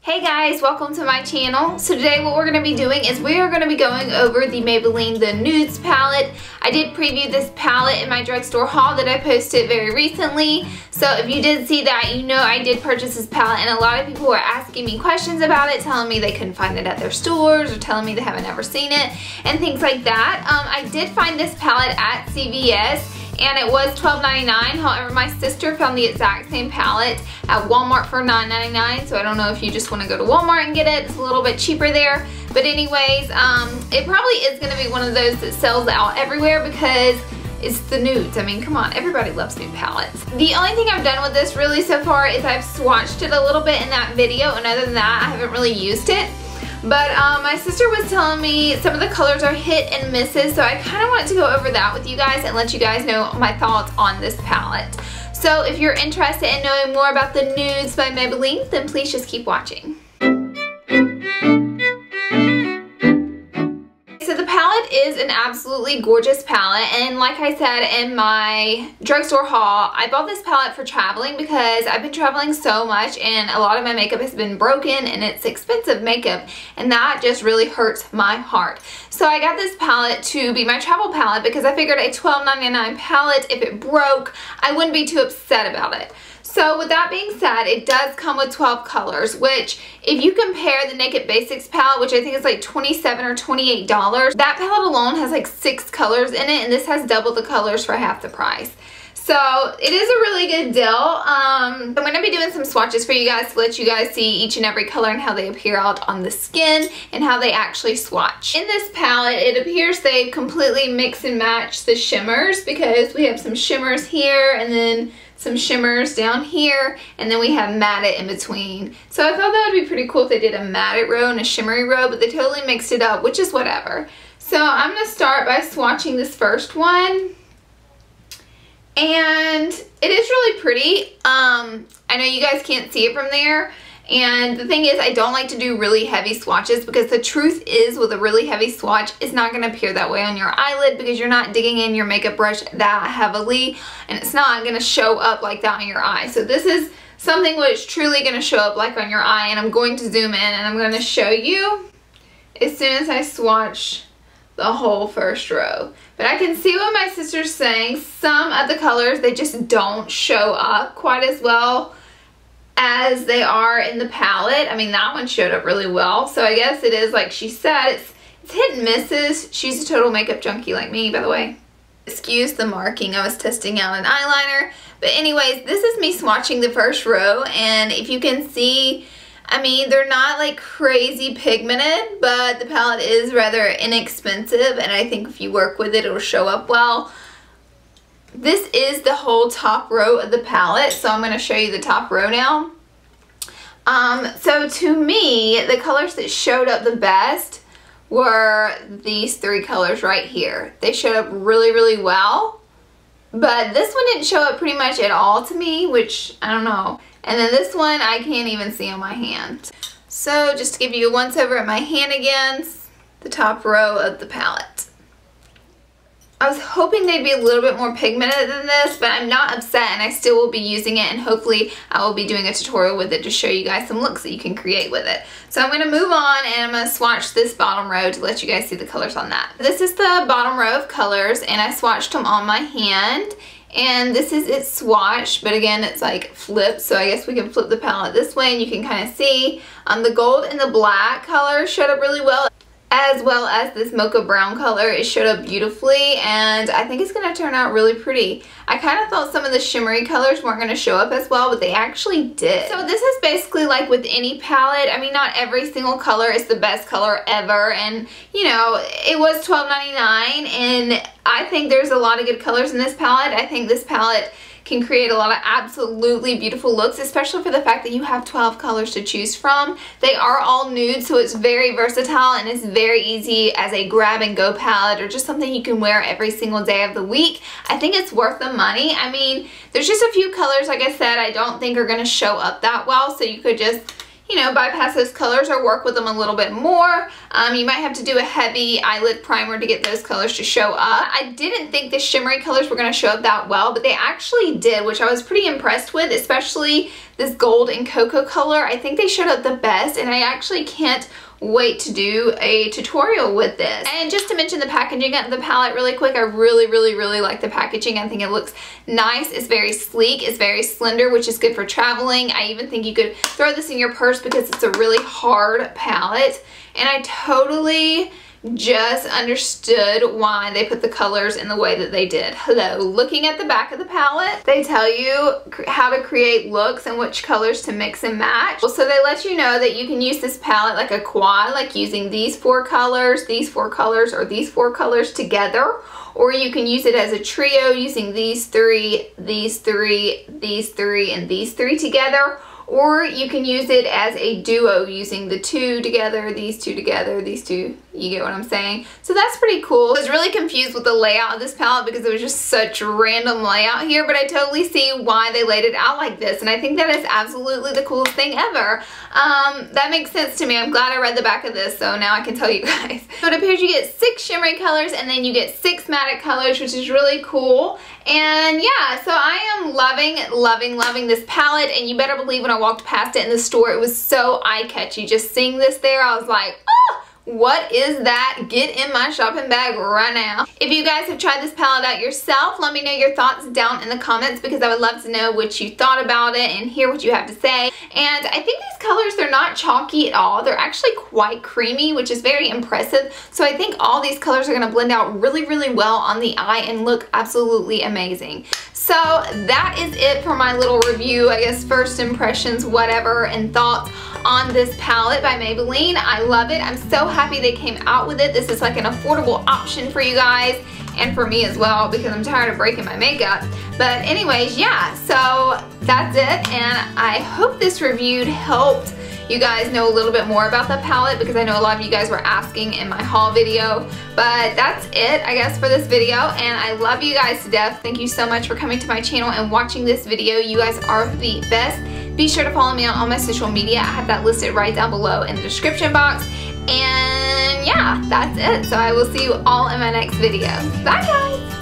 Hey guys, welcome to my channel. So today what we're going to be doing is we are going to be going over the Maybelline The Nudes palette. I did preview this palette in my drugstore haul that I posted very recently. So if you did see that, you know I did purchase this palette, and a lot of people were asking me questions about it, telling me they couldn't find it at their stores or telling me they haven't ever seen it and things like that. I did find this palette at CVS. And it was $12.99. However, my sister found the exact same palette at Walmart for $9.99. So I don't know if you just want to go to Walmart and get it. It's a little bit cheaper there. But anyways, it probably is going to be one of those that sells out everywhere because it's the nudes. I mean, come on, everybody loves nude palettes. The only thing I've done with this really so far is I've swatched it a little bit in that video. And other than that, I haven't really used it. But my sister was telling me some of the colors are hit and misses, so I kind of wanted to go over that with you guys and let you guys know my thoughts on this palette. So if you're interested in knowing more about the Nudes by Maybelline, then please just keep watching. So the palette is an absolutely gorgeous palette, and like I said in my drugstore haul, I bought this palette for traveling because I've been traveling so much and a lot of my makeup has been broken and it's expensive makeup, and that just really hurts my heart. So I got this palette to be my travel palette because I figured a $12.99 palette, if it broke, I wouldn't be too upset about it. So with that being said, it does come with 12 colors, which if you compare the Naked Basics palette, which I think is like $27 or $28, that palette alone has like 6 colors in it, and this has double the colors for half the price. So it is a really good deal. I'm going to be doing some swatches for you guys to let you guys see each and every color and how they appear out on the skin and how they actually swatch. In this palette, it appears they completely mix and match the shimmers because we have some shimmers here and then some shimmers down here, and then we have matte in between. So I thought that would be pretty cool if they did a matte row and a shimmery row, but they totally mixed it up, which is whatever. So I'm going to start by swatching this first one. And it is really pretty. I know you guys can't see it from there. And the thing is, I don't like to do really heavy swatches because the truth is with a really heavy swatch, it's not going to appear that way on your eyelid because you're not digging in your makeup brush that heavily, and it's not going to show up like that on your eye. So this is something which is truly going to show up like on your eye, and I'm going to zoom in and I'm going to show you as soon as I swatch the whole first row. But I can see what my sister's saying. Some of the colors, they just don't show up quite as well as they are in the palette. I mean, that one showed up really well. So I guess it is like she said, it's hit and misses. She's a total makeup junkie like me, by the way. Excuse the marking, I was testing out an eyeliner. But anyways, this is me swatching the first row, and if you can see, I mean, they're not like crazy pigmented, but the palette is rather inexpensive, and I think if you work with it, it'll show up well. This is the whole top row of the palette, so I'm going to show you the top row now. So to me, the colors that showed up the best were these 3 colors right here. They showed up really, really well, but this one didn't show up pretty much at all to me, which I don't know. And then this one I can't even see on my hand. So just to give you a once over at my hand again, the top row of the palette. I was hoping they'd be a little bit more pigmented than this, but I'm not upset, and I still will be using it, and hopefully I will be doing a tutorial with it to show you guys some looks that you can create with it. So I'm going to move on, and I'm going to swatch this bottom row to let you guys see the colors on that. This is the bottom row of colors, and I swatched them on my hand. And this is its swatch, but again, it's like flipped, so I guess we can flip the palette this way and you can kind of see. The gold and the black color showed up really well as this mocha brown color. It showed up beautifully, and I think it's going to turn out really pretty. I kind of thought some of the shimmery colors weren't going to show up as well, but they actually did. So this is basically like with any palette. I mean, not every single color is the best color ever, and you know, it was $12.99, and I think there's a lot of good colors in this palette. I think this palette can create a lot of absolutely beautiful looks, especially for the fact that you have 12 colors to choose from. They are all nude, so it's very versatile and it's very easy as a grab and go palette or just something you can wear every single day of the week. I think it's worth the money. I mean, there's just a few colors, like I said, I don't think are going to show up that well, so you could just, you know, bypass those colors or work with them a little bit more. You might have to do a heavy eyelid primer to get those colors to show up. I didn't think the shimmery colors were going to show up that well, but they actually did, which I was pretty impressed with, especially this gold and cocoa color. I think they showed up the best, and I actually can't wait to do a tutorial with this. And just to mention the packaging of the palette really quick, I really like the packaging. I think it looks nice. It's very sleek. It's very slender, which is good for traveling. I even think you could throw this in your purse because it's a really hard palette. And I totally just understood why they put the colors in the way that they did. Hello, looking at the back of the palette, they tell you how to create looks and which colors to mix and match. So they let you know that you can use this palette like a quad, like using these 4 colors, these 4 colors, or these 4 colors together. Or you can use it as a trio using these 3, these 3, these 3, and these 3 together. Or you can use it as a duo using the 2 together, these 2 together, these 2. You get what I'm saying? So that's pretty cool. I was really confused with the layout of this palette because it was just such random layout here, but I totally see why they laid it out like this, and I think that is absolutely the coolest thing ever. That makes sense to me. I'm glad I read the back of this, so now I can tell you guys. So it appears you get 6 shimmery colors and then you get 6 matte colors, which is really cool. And yeah, so I am loving this palette, and you better believe when I walked past it in the store, it was so eye-catchy. Just seeing this there, I was like, oh! What is that? Get in my shopping bag right now. If you guys have tried this palette out yourself, let me know your thoughts down in the comments because I would love to know what you thought about it and hear what you have to say. And I think these colors, they're not chalky at all. They're actually quite creamy, which is very impressive. So I think all these colors are going to blend out really well on the eye and look absolutely amazing. So that is it for my little review, I guess first impressions, whatever, and thoughts on this palette by Maybelline. I love it. I'm so happy they came out with it. This is like an affordable option for you guys and for me as well because I'm tired of breaking my makeup. But anyways, yeah, so that's it, and I hope this review helped you guys know a little bit more about the palette because I know a lot of you guys were asking in my haul video. But that's it, I guess, for this video, and I love you guys to death. Thank you so much for coming to my channel and watching this video. You guys are the best. Be sure to follow me on all my social media. I have that listed right down below in the description box. And yeah, that's it. So I will see you all in my next video. Bye guys!